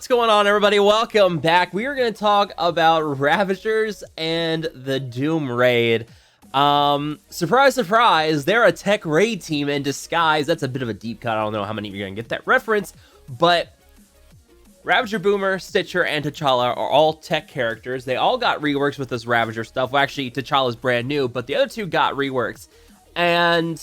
What's going on, everybody? Welcome back. We are going to talk about Ravagers and the Doom Raid. Surprise, surprise, they're a tech raid team in disguise. That's a bit of a deep cut. I don't know how many of you are going to get that reference, but Ravager, Boomer, Stitcher, and T'Challa are all tech characters. They all got reworks with this Ravager stuff. Well, actually, T'Challa's brand new, but the other two got reworks. And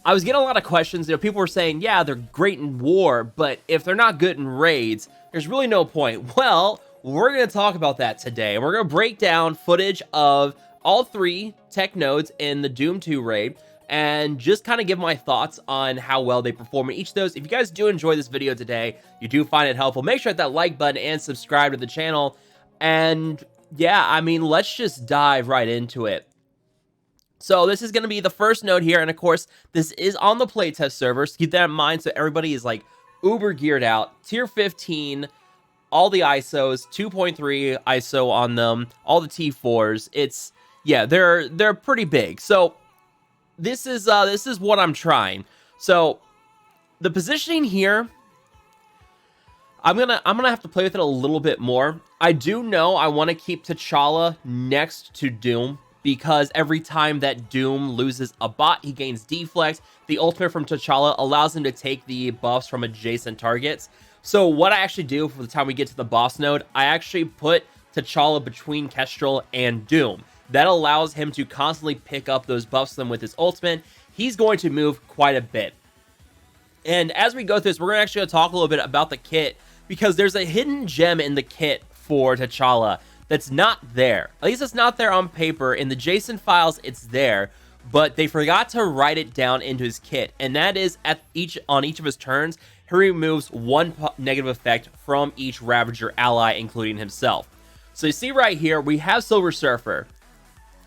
I was getting a lot of questions. People were saying, yeah, they're great in war, but if they're not good in raids, there's really no point. Well, we're going to talk about that today. And we're going to break down footage of all three tech nodes in the Doom 2 raid and just kind of give my thoughts on how well they perform in each of those. If you guys do enjoy this video today, you do find it helpful, make sure to hit that like button and subscribe to the channel. And yeah, I mean, let's just dive right into it. So this is going to be the first node here, and of course, this is on the playtest server, so keep that in mind, so everybody is like uber geared out. Tier 15, all the ISOs, 2.3 ISO on them, all the T4s. It's, yeah, they're pretty big. So this is what I'm trying. So the positioning here, I'm gonna have to play with it a little bit more. I do know I want to keep T'Challa next to Doom, because every time that Doom loses a bot, he gains deflex. The ultimate from T'Challa allows him to take the buffs from adjacent targets. So what I actually do for the time we get to the boss node, I actually put T'Challa between Kestrel and Doom. That allows him to constantly pick up those buffs them with his ultimate. He's going to move quite a bit. And as we go through this, we're going to actually talk a little bit about the kit, because there's a hidden gem in the kit for T'Challa that's not there. At least it's not there on paper. In the JSON files, it's there, but they forgot to write it down into his kit, and that is on each of his turns, he removes one negative effect from each Ravager ally, including himself. So you see right here, we have Silver Surfer.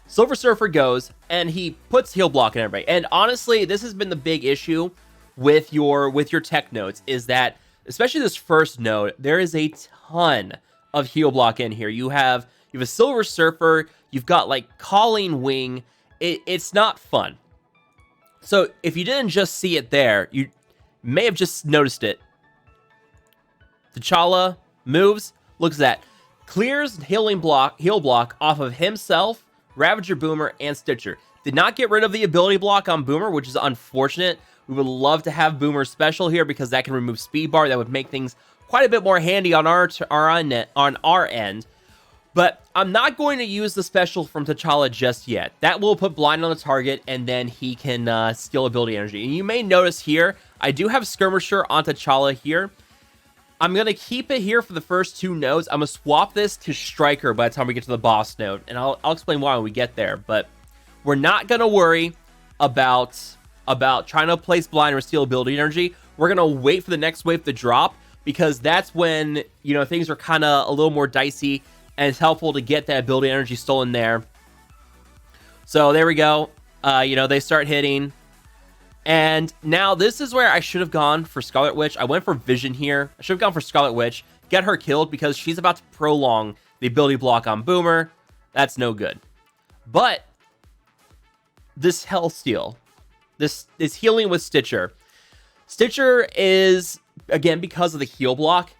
Silver Surfer goes, and he puts heal block in everybody. And honestly, this has been the big issue with your tech nodes, is that, especially this first node, there is a ton of heal block in here. You have a Silver Surfer, you've got like Calling Wing. It's not fun. So if you didn't just see it there, you may have just noticed it. T'Challa moves, looks at that, clears heal block off of himself, Ravager, Boomer, and Stitcher. Did not get rid of the ability block on Boomer, which is unfortunate. We would love to have Boomer special here, because that can remove speed bar. That would make things quite a bit more handy on our end. But I'm not going to use the special from T'Challa just yet. That will put blind on the target, and then he can steal ability energy. And you may notice here, I do have Skirmisher on T'Challa here. I'm going to keep it here for the first two nodes. I'm going to swap this to Striker by the time we get to the boss node. And I'll explain why when we get there. But we're not going to worry about trying to place blind or steal ability energy. We're going to wait for the next wave to drop, because that's when, you know, things are kind of a little more dicey, and it's helpful to get that ability energy stolen there. So there we go. You know, they start hitting. And now this is where I should have gone for Scarlet Witch. I went for Vision here. I should have gone for Scarlet Witch. Get her killed, because she's about to prolong the ability block on Boomer. That's no good. But this Hellsteel, this is healing with Stitcher. Stitcher is, again, because of the heal block,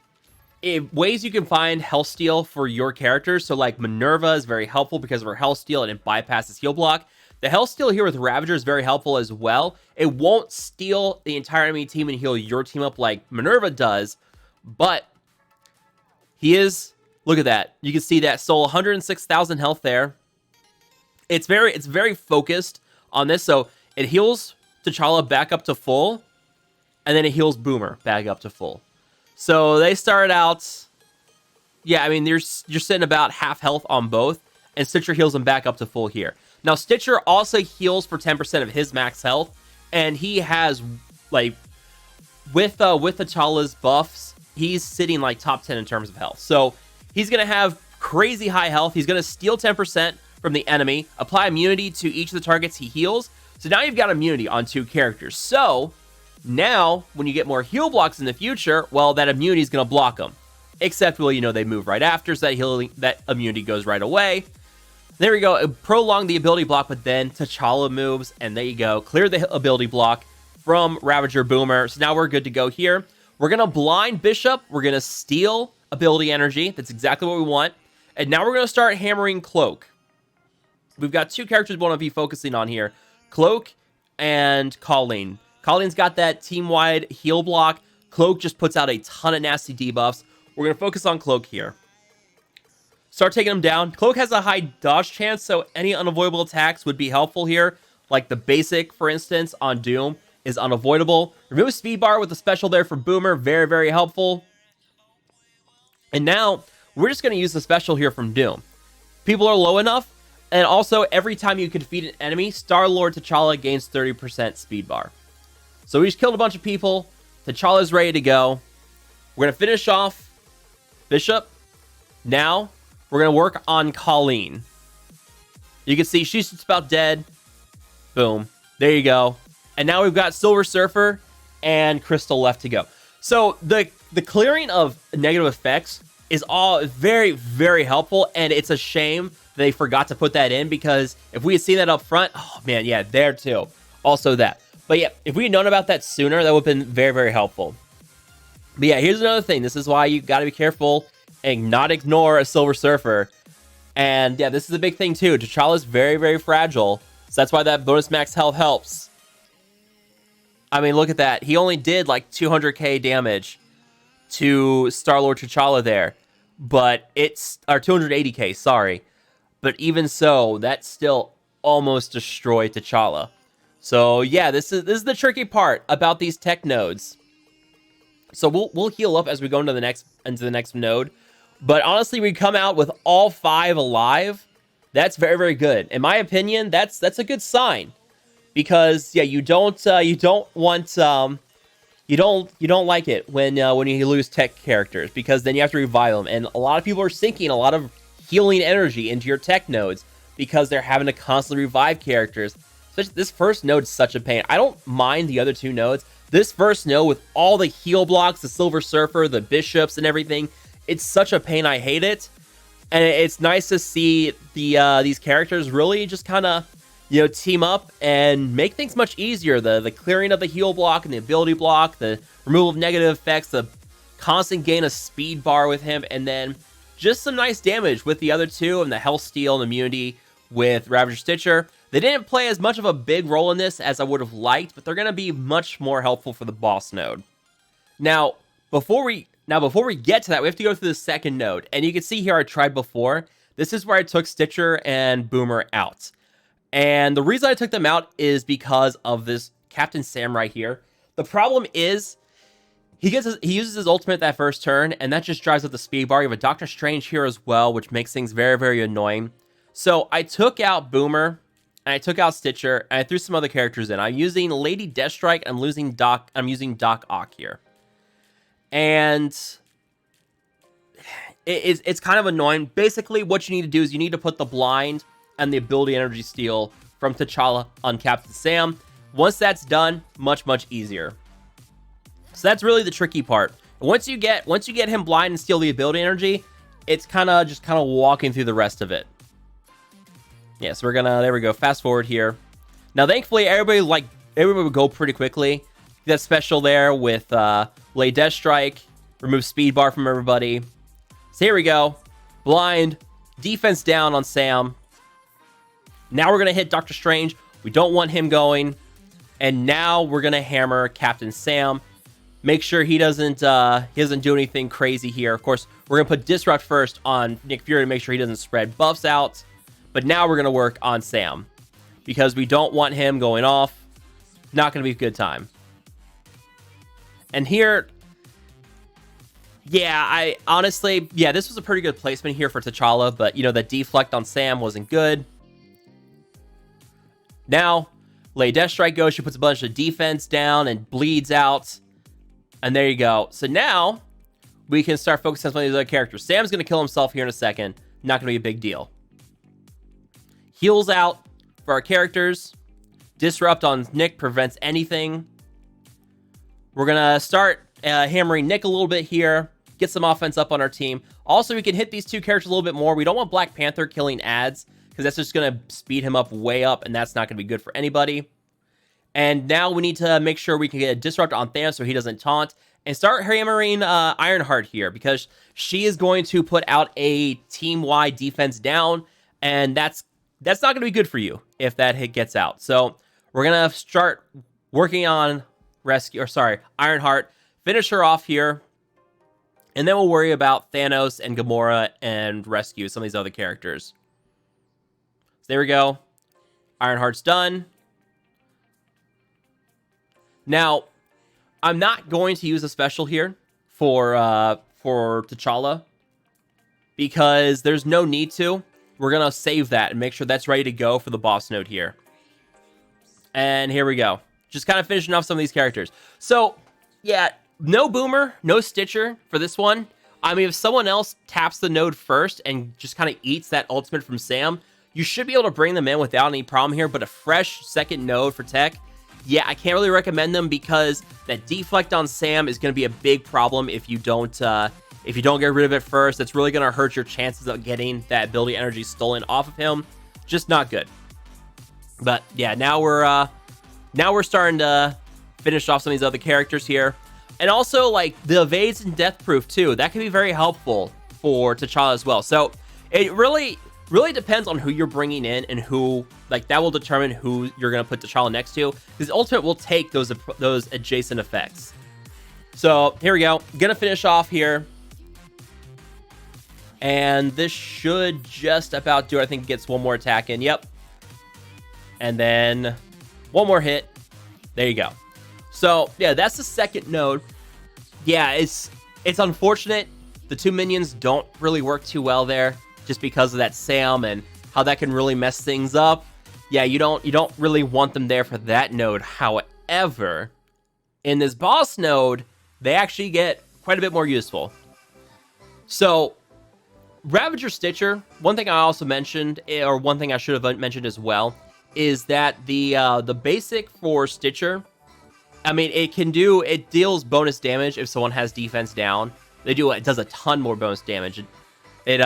ways you can find Hellsteel for your characters. So like Minerva is very helpful because of her Hellsteel, and it bypasses heal block. The Hellsteel here with Ravager is very helpful as well. It won't steal the entire enemy team and heal your team up like Minerva does, but he is, look at that. You can see that stole 106,000 health there. It's very focused on this. So it heals T'Challa back up to full, and then it heals Boomer back up to full. So they start out, yeah, I mean, you're sitting about half health on both, and Stitcher heals them back up to full here. Now, Stitcher also heals for 10% of his max health, and he has, like, with T'Challa's buffs, he's sitting, like, top 10 in terms of health. So he's going to have crazy high health. He's going to steal 10% from the enemy, apply immunity to each of the targets he heals. So now you've got immunity on two characters. So now, when you get more heal blocks in the future, well, that immunity is going to block them. Except, well, you know, they move right after, so that immunity goes right away. There we go. It prolonged the ability block, but then T'Challa moves, and there you go. Clear the ability block from Ravager Boomer. So now we're good to go here. We're going to blind Bishop. We're going to steal ability energy. That's exactly what we want. And now we're going to start hammering Cloak. We've got two characters we want to be focusing on here. Cloak and Colleen. Colleen's got that team-wide heal block. Cloak just puts out a ton of nasty debuffs. We're going to focus on Cloak here. Start taking him down. Cloak has a high dodge chance, so any unavoidable attacks would be helpful here. Like the basic, for instance, on Doom is unavoidable. Remove speed bar with the special there for Boomer. Very, very helpful. And now, we're just going to use the special here from Doom. People are low enough. And also, every time you can defeat an enemy, Star-Lord T'Challa gains 30% speed bar. So we just killed a bunch of people. T'Challa's ready to go. We're going to finish off Bishop. Now, we're going to work on Colleen. You can see she's just about dead. Boom. There you go. And now we've got Silver Surfer and Crystal left to go. So the clearing of negative effects is all very, very helpful. And it's a shame they forgot to put that in, because if we had seen that up front, oh man, yeah, there too. Also that. But yeah, if we had known about that sooner, that would have been very, very helpful. But yeah, here's another thing. This is why you got to be careful and not ignore a Silver Surfer. And yeah, this is a big thing too. T'Challa's very, very fragile. So that's why that bonus max health helps. I mean, look at that. He only did like 200k damage to Star-Lord T'Challa there. But it's... or 280k, sorry. But even so, that still almost destroyed T'Challa. So yeah, this is the tricky part about these tech nodes. So we'll heal up as we go into the next node. But honestly, we come out with all 5 alive. That's very, very good. In my opinion, that's a good sign. Because yeah, you don't like it when you lose tech characters, because then you have to revive them, and a lot of people are sinking a lot of healing energy into your tech nodes because they're having to constantly revive characters. This first node is such a pain. I don't mind the other 2 nodes. This first node with all the heal blocks, the Silver Surfer, the bishops, and everything, it's such a pain. I hate it, and it's nice to see these characters really just kind of team up and make things much easier. The clearing of the heal block and the ability block, the removal of negative effects, the constant gain of speed bar with him, and then just some nice damage with the other 2 and the health steal and immunity with Ravager Stitcher. They didn't play as much of a big role in this as I would have liked, but they're going to be much more helpful for the boss node. Now, before we get to that, we have to go through the second node. And you can see here I tried before. This is where I took Stitcher and Boomer out. And the reason I took them out is because of this Captain Sam right here. The problem is he uses his ultimate that first turn, and that just drives up the speed bar. You have a Doctor Strange here as well, which makes things very, very annoying. So I took out Boomer, and I took out Stitcher, and I threw some other characters in. I'm using Lady Deathstrike, and I'm using Doc Ock here. And it's kind of annoying. Basically, what you need to do is you need to put the blind and the ability energy steal from T'Challa on Captain Sam. Once that's done, much, much easier. So that's really the tricky part. Once you get him blind and steal the ability energy, it's kind of walking through the rest of it. Yeah, so there we go, fast forward here. Now, thankfully, everybody would go pretty quickly. That special there with Lay Deathstrike, remove speed bar from everybody. So here we go, blind, defense down on Sam. Now we're gonna hit Doctor Strange. We don't want him going, and now we're gonna hammer Captain Sam. Make sure he doesn't do anything crazy here. Of course, we're gonna put Disrupt first on Nick Fury to make sure he doesn't spread buffs out. But now we're gonna work on Sam because we don't want him going off. Not gonna be a good time. And here, yeah, this was a pretty good placement here for T'Challa, but the deflect on Sam wasn't good. Now, Lay Deathstrike goes, she puts a bunch of defense down and bleeds out. And there you go. So now, we can start focusing on some of these other characters. Sam's going to kill himself here in a second. Not going to be a big deal. Heals out for our characters. Disrupt on Nick prevents anything. We're going to start hammering Nick a little bit here. Get some offense up on our team. Also, we can hit these 2 characters a little bit more. We don't want Black Panther killing ads, because that's just going to speed him up way up, and that's not going to be good for anybody. And now we need to make sure we can get a Disrupt on Thanos so he doesn't taunt. and start hammering Ironheart here, because she is going to put out a team-wide defense down, and that's not going to be good for you if that hit gets out. So we're going to start working on Ironheart, finish her off here, and then we'll worry about Thanos and Gamora and rescue some of these other characters. So there we go. Ironheart's done. Now, I'm not going to use a special here for T'Challa, because there's no need to. We're going to save that and make sure that's ready to go for the boss node here. And here we go. Just kind of finishing off some of these characters. So, yeah, no Boomer, no Stitcher for this one. I mean, if someone else taps the node first and just kind of eats that ultimate from Sam, you should be able to bring them in without any problem here. But a fresh second node for Tech, yeah, I can't really recommend them, because that deflect on Sam is going to be a big problem if you don't get rid of it first. It's really going to hurt your chances of getting that ability energy stolen off of him. Just not good. But yeah, now we're starting to finish off some of these other characters here. And also, like, the evades and death proof too, that can be very helpful for T'Challa as well. So it really depends on who you're bringing in, and who, like, that will determine who you're going to put T'Challa next to. His ultimate will take those adjacent effects. So here we go. Gonna finish off here. And this should just about do it. I think it gets one more attack in. Yep. And then one more hit. There you go. So yeah, that's the second node. Yeah, it's unfortunate. The two minions don't really work too well there, just because of that Sam and how that can really mess things up. Yeah, you don't really want them there for that node. However, in this boss node, they actually get quite a bit more useful. So Ravager Stitcher, one thing I also mentioned, or one thing I should have mentioned as well, is that the basic for Stitcher, I mean, it deals bonus damage if someone has defense down. It does a ton more bonus damage. It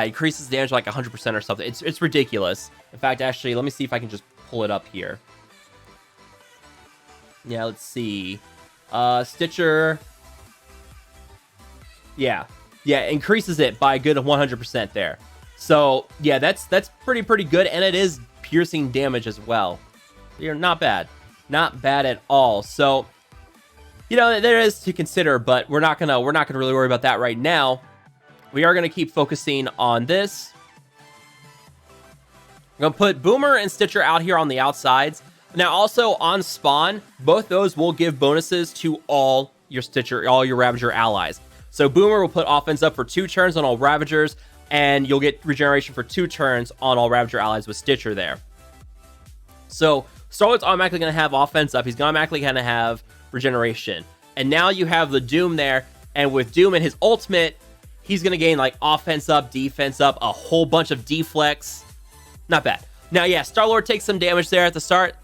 increases damage like 100% or something. It's ridiculous. In fact, actually, let me see if I can just pull it up here. Yeah, let's see. Stitcher. Yeah, increases it by a good 100% there. So yeah, that's pretty good, and it is piercing damage as well. You're not bad at all. So, you know, there is to consider, but we're not gonna really worry about that right now. We are gonna keep focusing on this. I'm gonna put Boomer and Stitcher out here on the outsides. Now, also on spawn, both those will give bonuses to all your Ravager allies. So Boomer will put offense up for 2 turns on all Ravagers, and you'll get regeneration for 2 turns on all Ravager allies with Stitcher there. So Star-Lord's automatically going to have offense up. He's automatically going to have regeneration. And now you have the Doom there, and with Doom and his ultimate, he's going to gain like offense up, defense up, a whole bunch of deflects. Not bad. Now, yeah, Star-Lord takes some damage there at the start.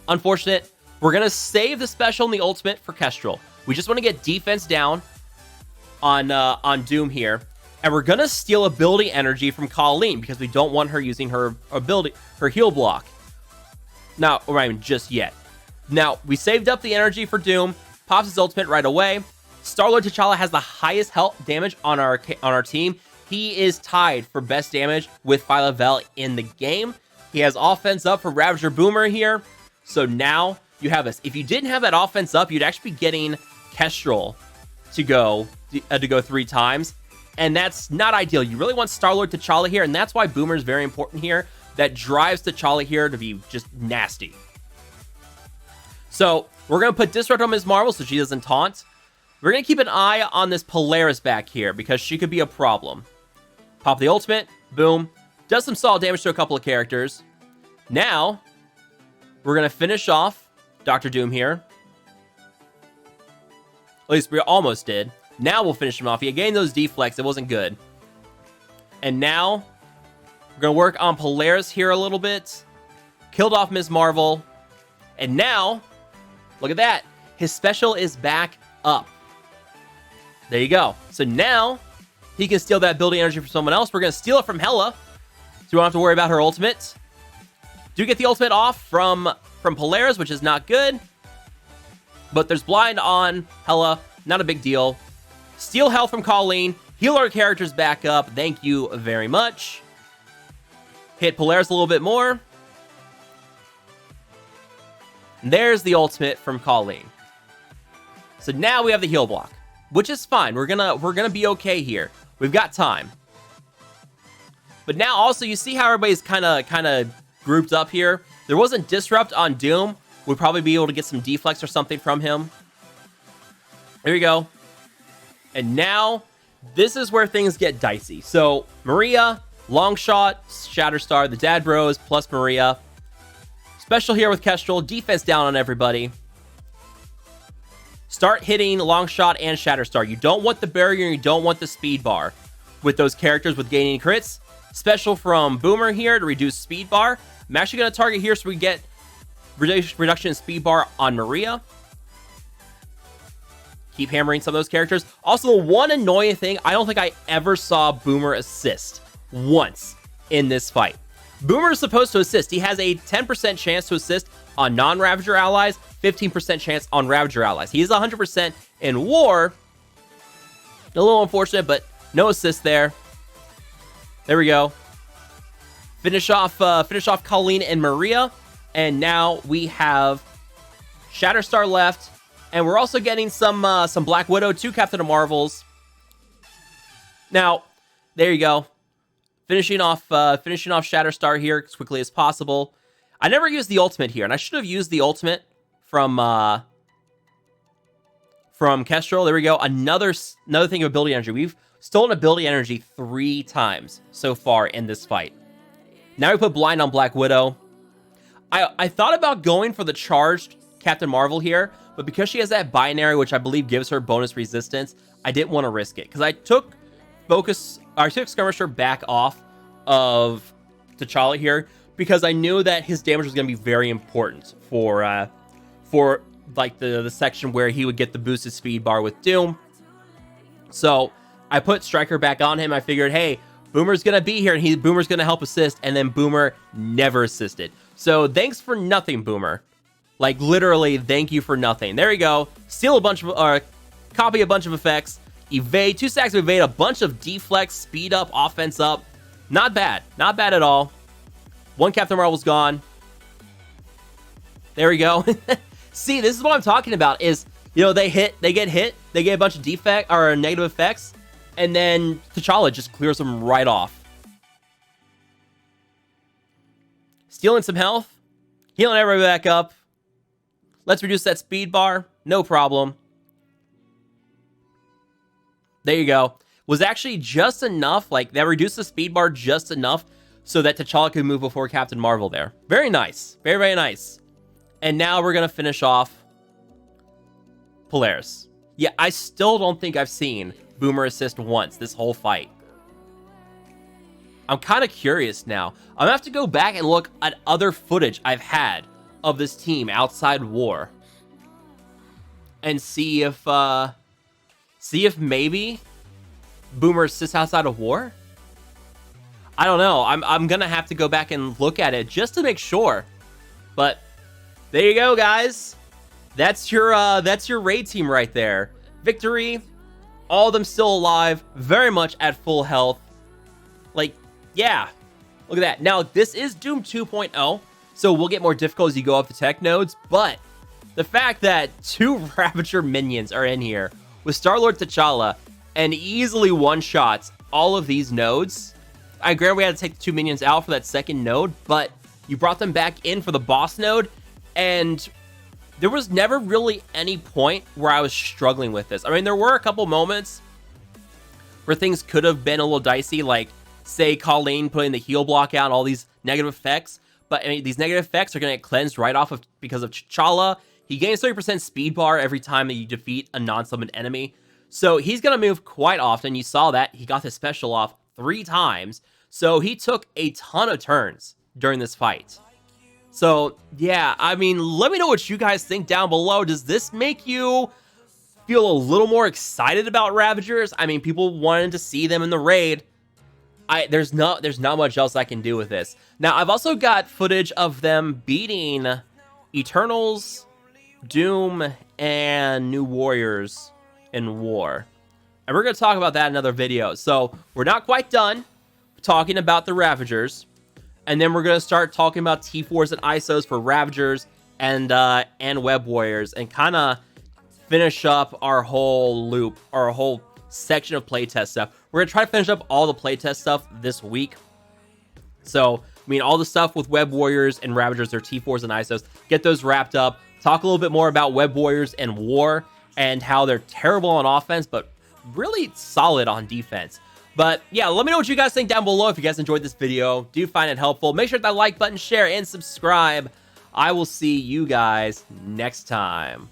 Unfortunate. We're going to save the special and the ultimate for Kestrel. We just want to get defense down on Doom here. And we're going to steal ability energy from Colleen, because we don't want her using her ability, her heal block. Now, or I mean, just yet. Now, we saved up the energy for Doom. Pops his ultimate right away. Star-Lord T'Challa has the highest health damage on our team. He is tied for best damage with Phyla-Vell in the game. He has offense up for Ravager Boomer here. So now you have this. If you didn't have that offense up, you'd actually be getting Kestrel to go 3 times. And that's not ideal. You really want Star-Lord T'Challa here, and that's why Boomer is very important here. That drives T'Challa here to be just nasty. So we're going to put Disrupt on Ms. Marvel so she doesn't taunt. We're going to keep an eye on this Polaris back here, because she could be a problem. Pop the ultimate. Boom. Does some solid damage to a couple of characters. Now, we're going to finish off Dr. Doom here. At least we almost did. Now we'll finish him off. He gained those deflects. It wasn't good. And now, we're going to work on Polaris here a little bit. Killed off Ms. Marvel. And now, look at that. His special is back up. There you go. So now, he can steal that ability energy from someone else. We're going to steal it from Hela, so we don't have to worry about her ultimate. Do get the ultimate off from Polaris, which is not good. But there's blind on Hela. Not a big deal. Steal health from Colleen. Heal our characters back up. Thank you very much. Hit Polaris a little bit more. And there's the ultimate from Colleen. So now we have the heal block, which is fine. We're gonna be okay here. We've got time. But now also you see how everybody's kind of grouped up here. There wasn't Disrupt on Doom. We'd probably be able to get some deflex or something from him. There we go. And now this is where things get dicey. So Maria, Longshot, Shatterstar, the Dad Bros plus Maria. Special here with Kestrel, defense down on everybody. Start hitting Longshot and Shatterstar. You don't want the barrier, you don't want the speed bar with those characters with gaining crits. Special from Boomer here to reduce speed bar. I'm actually going to target here so we get reduction in speed bar on Maria. Keep hammering some of those characters. Also, one annoying thing, I don't think I ever saw Boomer assist once in this fight. Boomer is supposed to assist. He has a 10% chance to assist on non-Ravager allies, 15% chance on Ravager allies. He's 100% in war. A little unfortunate, but no assist there. There we go. Finish off Colleen and Maria. And now we have Shatterstar left. And we're also getting some Black Widow, 2 Captain Marvels. Now, there you go. Finishing off Shatterstar here as quickly as possible. I never used the ultimate here, and I should have used the ultimate from Kestrel. There we go. Another thing of ability energy. We've stolen ability energy 3 times so far in this fight. Now we put blind on Black Widow. I thought about going for the charged Captain Marvel here, but because she has that binary, which I believe gives her bonus resistance, I didn't want to risk it because I took Skirmisher back off of T'Challa here because I knew that his damage was going to be very important for like the section where he would get the boosted speed bar with Doom. So I put Stryker back on him. I figured, hey, Boomer's going to be here and Boomer's going to help assist, and then Boomer never assisted. So thanks for nothing, Boomer. Like literally, thank you for nothing. There you go. Steal a bunch of, copy a bunch of effects. Evade, 2 stacks of evade, a bunch of deflex, speed up, offense up. Not bad. Not bad at all. 1 Captain Marvel's gone. There we go. See, this is what I'm talking about is, you know, they get hit, they get a bunch of defect or negative effects, and then T'Challa just clears them right off. Stealing some health, healing everybody back up. Let's reduce that speed bar. No problem. There you go. Was actually just enough, like that reduced the speed bar just enough so that T'Challa could move before Captain Marvel there. Very nice. Very, very nice. And now we're going to finish off Polaris. Yeah, I still don't think I've seen Boomer assist once this whole fight. I'm kind of curious now. I'm going to have to go back and look at other footage I've had of this team outside war. And see if maybe Boomer assists outside of war? I don't know. I'm gonna have to go back and look at it just to make sure. But there you go, guys. That's your raid team right there. Victory. All of them still alive. Very much at full health. Like, yeah. Look at that. Now, this is Doom 2.0, so we'll get more difficult as you go up the tech nodes. But the fact that 2 Ravager minions are in here with Star-Lord T'Challa and easily one-shots all of these nodes. I agree we had to take the 2 minions out for that second node, but you brought them back in for the boss node, and there was never really any point where I was struggling with this. I mean, there were a couple moments where things could have been a little dicey, like, say, Colleen putting the heal block out and all these negative effects, but I mean, these negative effects are going to get cleansed right off of because of T'Challa. He gains 30% speed bar every time that you defeat a non-summoned enemy. So he's going to move quite often. You saw that. He got his special off 3 times. So he took a ton of turns during this fight. So, yeah, I mean, let me know what you guys think down below. Does this make you feel a little more excited about Ravagers? I mean, people wanted to see them in the raid. There's not much else I can do with this. Now, I've also got footage of them beating Eternals, Doom, and New Warriors in War. And we're going to talk about that in another video. So we're not quite done talking about the Ravagers. And then we're going to start talking about T4s and ISOs for Ravagers and Web Warriors. And kind of finish up our whole loop, our whole section of playtest stuff. We're going to try to finish up all the playtest stuff this week. So, I mean, all the stuff with Web Warriors and Ravagers, their T4s and ISOs, get those wrapped up. Talk a little bit more about Web Warriors and War and how they're terrible on offense, but really solid on defense. But yeah, let me know what you guys think down below. If you guys enjoyed this video, do find it helpful, make sure to hit that like button, share, and subscribe. I will see you guys next time.